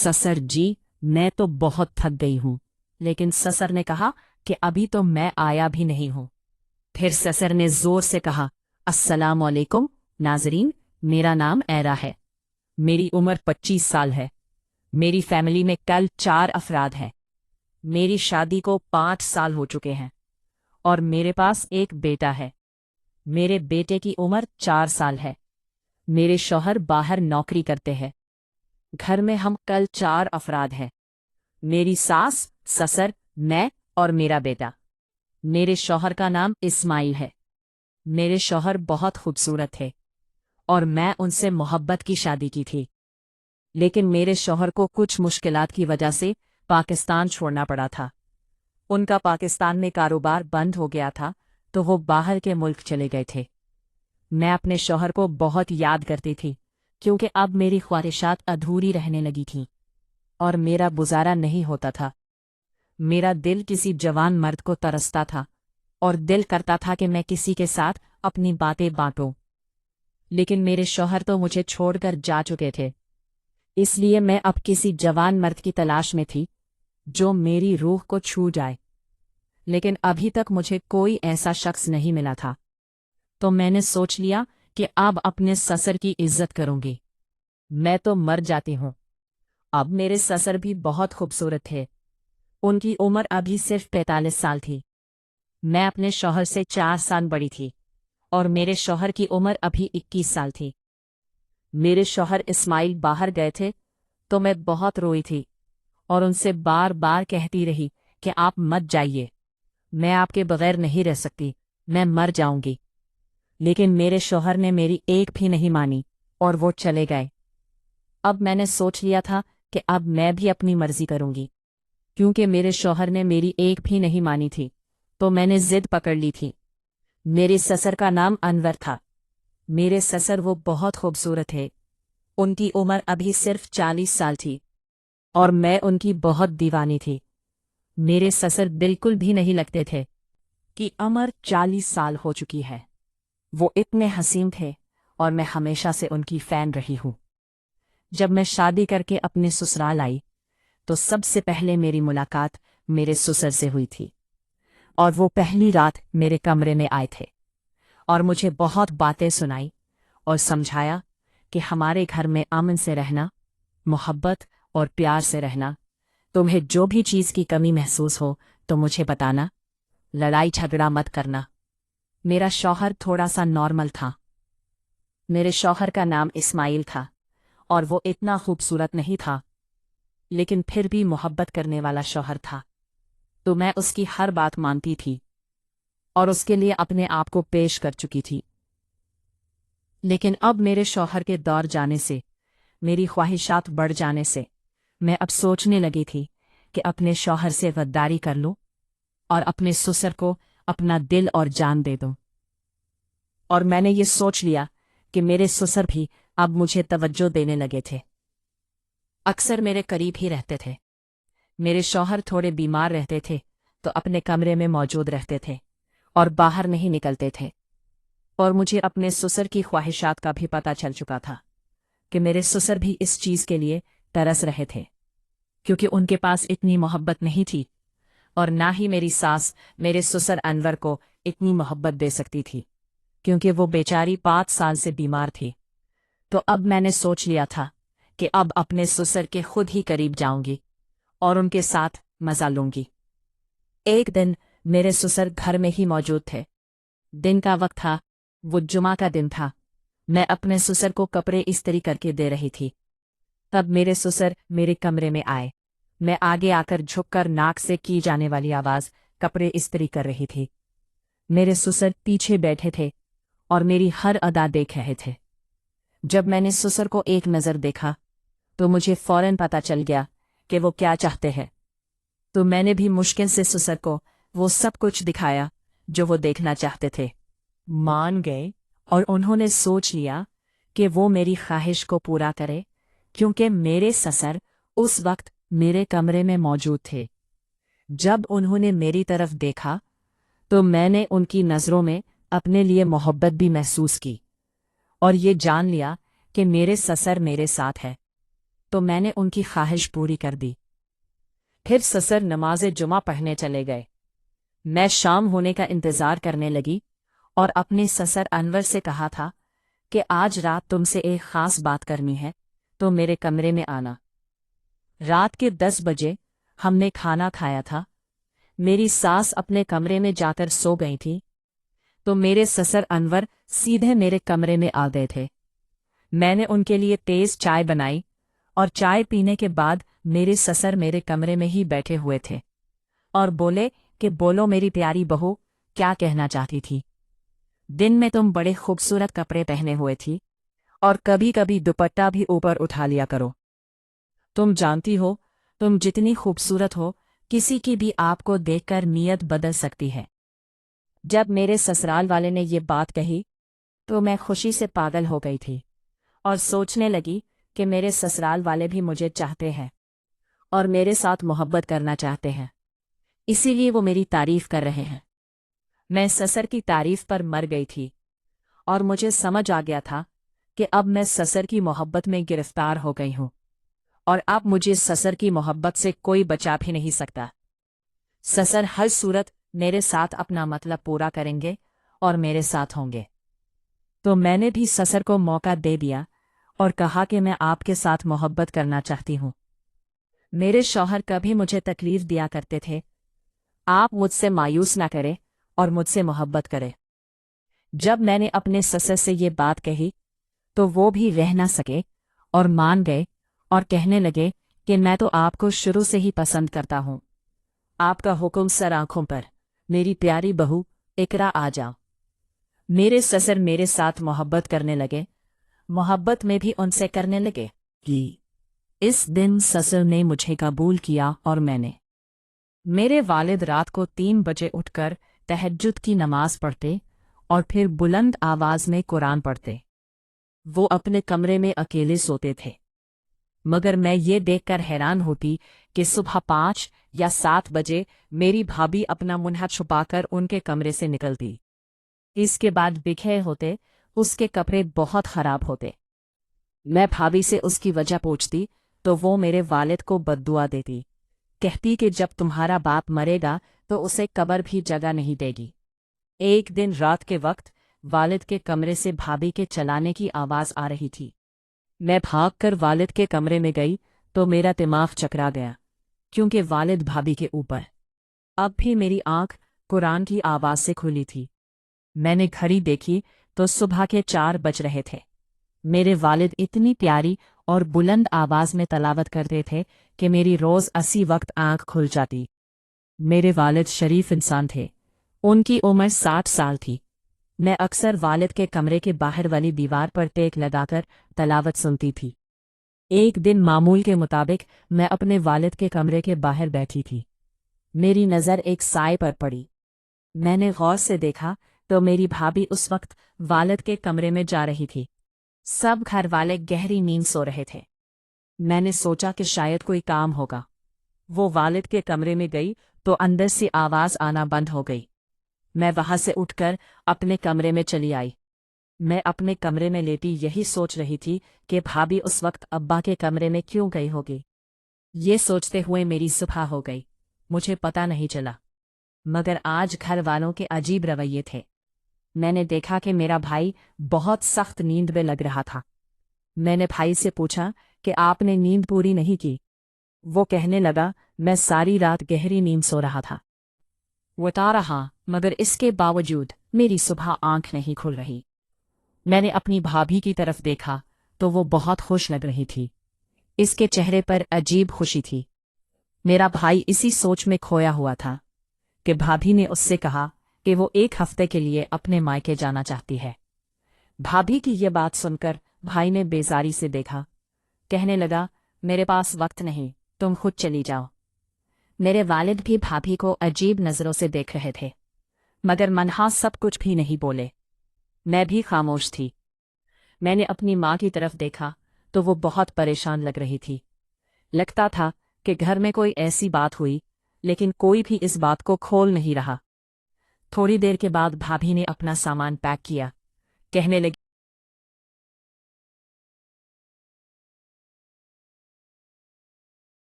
ससर जी, मैं तो बहुत थक गई हूँ। लेकिन ससर ने कहा कि अभी तो मैं आया भी नहीं हूँ। फिर ससर ने जोर से कहा, अस्सलाम वालेकुम नाजरीन, मेरा नाम ऐरा है। मेरी उम्र 25 साल है। मेरी फैमिली में कल 4 अफराद हैं। मेरी शादी को 5 साल हो चुके हैं और मेरे पास एक बेटा है। मेरे बेटे की उम्र 4 साल है। मेरे शौहर बाहर नौकरी करते हैं। घर में हम कल 4 अफराद हैं। मेरी सास, ससर, मैं और मेरा बेटा। मेरे शौहर का नाम इस्माइल है। मेरे शौहर बहुत खूबसूरत थे और मैं उनसे मोहब्बत की शादी की थी। लेकिन मेरे शौहर को कुछ मुश्किलात की वजह से पाकिस्तान छोड़ना पड़ा था। उनका पाकिस्तान में कारोबार बंद हो गया था तो वो बाहर के मुल्क चले गए थे। मैं अपने शौहर को बहुत याद करती थी क्योंकि अब मेरी ख्वाहिशात अधूरी रहने लगी थीं और मेरा गुजारा नहीं होता था। मेरा दिल किसी जवान मर्द को तरसता था और दिल करता था कि मैं किसी के साथ अपनी बातें बांटूं। लेकिन मेरे शौहर तो मुझे छोड़कर जा चुके थे। इसलिए मैं अब किसी जवान मर्द की तलाश में थी जो मेरी रूह को छू जाए। लेकिन अभी तक मुझे कोई ऐसा शख्स नहीं मिला था। तो मैंने सोच लिया कि अब अपने ससर की इज्जत करूंगी। मैं तो मर जाती हूँ। अब मेरे ससर भी बहुत खूबसूरत थे। उनकी उम्र अभी सिर्फ 45 साल थी। मैं अपने शौहर से 4 साल बड़ी थी और मेरे शौहर की उम्र अभी 21 साल थी। मेरे शौहर इस्माइल बाहर गए थे तो मैं बहुत रोई थी और उनसे बार बार कहती रही कि आप मत जाइए, मैं आपके बगैर नहीं रह सकती, मैं मर जाऊंगी। लेकिन मेरे शौहर ने मेरी एक भी नहीं मानी और वो चले गए। अब मैंने सोच लिया था कि अब मैं भी अपनी मर्जी करूंगी। क्योंकि मेरे शौहर ने मेरी एक भी नहीं मानी थी तो मैंने जिद पकड़ ली थी। मेरे ससर का नाम अनवर था। मेरे ससर वो बहुत खूबसूरत थे। उनकी उम्र अभी सिर्फ 40 साल थी और मैं उनकी बहुत दीवानी थी। मेरे ससर बिल्कुल भी नहीं लगते थे कि उम्र 40 साल हो चुकी है। वो इतने हसीन थे और मैं हमेशा से उनकी फैन रही हूँ। जब मैं शादी करके अपने ससुराल आई तो सबसे पहले मेरी मुलाकात मेरे ससुर से हुई थी और वो पहली रात मेरे कमरे में आए थे और मुझे बहुत बातें सुनाई और समझाया कि हमारे घर में अमन से रहना, मोहब्बत और प्यार से रहना। तुम्हें जो भी चीज़ की कमी महसूस हो तो मुझे बताना, लड़ाई झगड़ा मत करना। मेरा शौहर थोड़ा सा नॉर्मल था। मेरे शौहर का नाम इस्माइल था और वो इतना खूबसूरत नहीं था, लेकिन फिर भी मोहब्बत करने वाला शौहर था। तो मैं उसकी हर बात मानती थी और उसके लिए अपने आप को पेश कर चुकी थी। लेकिन अब मेरे शौहर के दौर जाने से, मेरी ख्वाहिशात बढ़ जाने से, मैं अब सोचने लगी थी कि अपने शौहर से गद्दारी कर लूं और अपने ससुर को अपना दिल और जान दे दूं। और मैंने ये सोच लिया कि मेरे ससुर भी अब मुझे तवज्जो देने लगे थे। अक्सर मेरे करीब ही रहते थे। मेरे शौहर थोड़े बीमार रहते थे तो अपने कमरे में मौजूद रहते थे और बाहर नहीं निकलते थे। और मुझे अपने ससुर की ख्वाहिशात का भी पता चल चुका था कि मेरे ससुर भी इस चीज़ के लिए तरस रहे थे, क्योंकि उनके पास इतनी मोहब्बत नहीं थी और ना ही मेरी सास मेरे ससुर अनवर को इतनी मोहब्बत दे सकती थी, क्योंकि वो बेचारी 5 साल से बीमार थी। तो अब मैंने सोच लिया था कि अब अपने ससुर के खुद ही करीब जाऊंगी और उनके साथ मजा लूंगी। एक दिन मेरे ससुर घर में ही मौजूद थे। दिन का वक्त था, वो जुमा का दिन था। मैं अपने ससुर को कपड़े इस्त्री करके दे रही थी। तब मेरे ससुर मेरे कमरे में आए। मैं आगे आकर झुककर नाक से की जाने वाली आवाज कपड़े इस्त्री कर रही थी। मेरे ससुर पीछे बैठे थे और मेरी हर अदा देख रहे थे। जब मैंने ससुर को एक नज़र देखा तो मुझे फौरन पता चल गया कि वो क्या चाहते हैं। तो मैंने भी मुश्किल से ससुर को वो सब कुछ दिखाया जो वो देखना चाहते थे। मान गए और उन्होंने सोच लिया कि वो मेरी ख्वाहिश को पूरा करे, क्योंकि मेरे ससुर उस वक्त मेरे कमरे में मौजूद थे। जब उन्होंने मेरी तरफ देखा तो मैंने उनकी नज़रों में अपने लिए मोहब्बत भी महसूस की और ये जान लिया कि मेरे ससुर मेरे साथ है। तो मैंने उनकी ख्वाहिश पूरी कर दी। फिर ससर नमाज जुमा पढ़ने चले गए। मैं शाम होने का इंतज़ार करने लगी और अपने ससर अनवर से कहा था कि आज रात तुमसे एक ख़ास बात करनी है, तो मेरे कमरे में आना। रात के 10 बजे हमने खाना खाया था। मेरी सास अपने कमरे में जाकर सो गई थी, तो मेरे ससर अनवर सीधे मेरे कमरे में आ गए थे। मैंने उनके लिए तेज़ चाय बनाई और चाय पीने के बाद मेरे ससर मेरे कमरे में ही बैठे हुए थे और बोले कि बोलो मेरी प्यारी बहू, क्या कहना चाहती थी। दिन में तुम बड़े खूबसूरत कपड़े पहने हुए थी और कभी कभी दुपट्टा भी ऊपर उठा लिया करो। तुम जानती हो, तुम जितनी खूबसूरत हो, किसी की भी आपको देखकर नीयत बदल सकती है। जब मेरे ससुराल वाले ने ये बात कही तो मैं खुशी से पागल हो गई थी और सोचने लगी कि मेरे ससुराल वाले भी मुझे चाहते हैं और मेरे साथ मोहब्बत करना चाहते हैं, इसीलिए वो मेरी तारीफ कर रहे हैं। मैं ससर की तारीफ पर मर गई थी और मुझे समझ आ गया था कि अब मैं ससर की मोहब्बत में गिरफ्तार हो गई हूँ और अब मुझे ससर की मोहब्बत से कोई बचा भी नहीं सकता। ससर हर सूरत मेरे साथ अपना मतलब पूरा करेंगे और मेरे साथ होंगे। तो मैंने भी ससर को मौका दे दिया और कहा कि मैं आपके साथ मोहब्बत करना चाहती हूँ। मेरे शौहर कभी मुझे तकलीफ दिया करते थे, आप मुझसे मायूस ना करें और मुझसे मोहब्बत करें। जब मैंने अपने ससर से ये बात कही तो वो भी रह ना सके और मान गए और कहने लगे कि मैं तो आपको शुरू से ही पसंद करता हूँ। आपका हुक्म सर आंखों पर, मेरी प्यारी बहू इकरा आ जाओ। मेरे ससर मेरे साथ मोहब्बत करने लगे, मोहब्बत में भी उनसे करने लगे कि इस दिन ससर ने मुझे कबूल किया और मेरे वालिद रात को 3 बजे उठकर तहज्जुद की नमाज पढ़ते और फिर बुलंद आवाज में कुरान पढ़ते। वो अपने कमरे में अकेले सोते थे, मगर मैं ये देखकर हैरान होती कि सुबह 5 या 7 बजे मेरी भाभी अपना मुन्हा छुपाकर उनके कमरे से निकलती। इसके बाद बिखे होते, उसके कपड़े बहुत खराब होते। मैं भाभी से उसकी वजह पूछती तो वो मेरे वालिद को बद्दुआ देती, कहती कि जब तुम्हारा बाप मरेगा तो उसे कब्र भी जगह नहीं देगी। एक दिन रात के वक्त वालिद के कमरे से भाभी के चलाने की आवाज़ आ रही थी। मैं भागकर वालिद के कमरे में गई तो मेरा दिमाग चकरा गया, क्योंकि वालिद भाभी के ऊपर। अब भी मेरी आंख कुरान की आवाज़ से खुली थी। मैंने घड़ी देखी तो सुबह के 4 बज रहे थे। मेरे वालिद इतनी प्यारी और बुलंद आवाज़ में तलावत करते थे कि मेरी रोज़ इसी वक्त आंख खुल जाती। मेरे वालिद शरीफ इंसान थे, उनकी उम्र 60 साल थी। मैं अक्सर वालिद के कमरे के बाहर वाली दीवार पर टेक लगाकर तलावत सुनती थी। एक दिन मामूल के मुताबिक मैं अपने वालिद के कमरे के बाहर बैठी थी। मेरी नज़र एक साए पर पड़ी। मैंने गौर से देखा तो मेरी भाभी उस वक्त वालिद के कमरे में जा रही थी। सब घर वाले गहरी नींद सो रहे थे। मैंने सोचा कि शायद कोई काम होगा। वो वालिद के कमरे में गई तो अंदर से आवाज़ आना बंद हो गई। मैं वहां से उठकर अपने कमरे में चली आई। मैं अपने कमरे में लेटी यही सोच रही थी कि भाभी उस वक्त अब्बा के कमरे में क्यों गई होगी। ये सोचते हुए मेरी सुबह हो गई, मुझे पता नहीं चला। मगर आज घर वालों के अजीब रवैये थे। मैंने देखा कि मेरा भाई बहुत सख्त नींद में लग रहा था। मैंने भाई से पूछा कि आपने नींद पूरी नहीं की। वो कहने लगा, मैं सारी रात गहरी नींद सो रहा था। वो बता रहा, मगर इसके बावजूद मेरी सुबह आंख नहीं खुल रही। मैंने अपनी भाभी की तरफ देखा तो वो बहुत खुश लग रही थी। इसके चेहरे पर अजीब खुशी थी। मेरा भाई इसी सोच में खोया हुआ था कि भाभी ने उससे कहा कि वो 1 हफ्ते के लिए अपने मायके जाना चाहती है। भाभी की ये बात सुनकर भाई ने बेजारी से देखा, कहने लगा, मेरे पास वक्त नहीं, तुम खुद चली जाओ। मेरे वालिद भी भाभी को अजीब नज़रों से देख रहे थे, मगर मनहा सब कुछ भी नहीं बोले। मैं भी खामोश थी। मैंने अपनी माँ की तरफ देखा तो वो बहुत परेशान लग रही थी। लगता था कि घर में कोई ऐसी बात हुई, लेकिन कोई भी इस बात को खोल नहीं रहा। थोड़ी देर के बाद भाभी ने अपना सामान पैक किया, कहने लगी,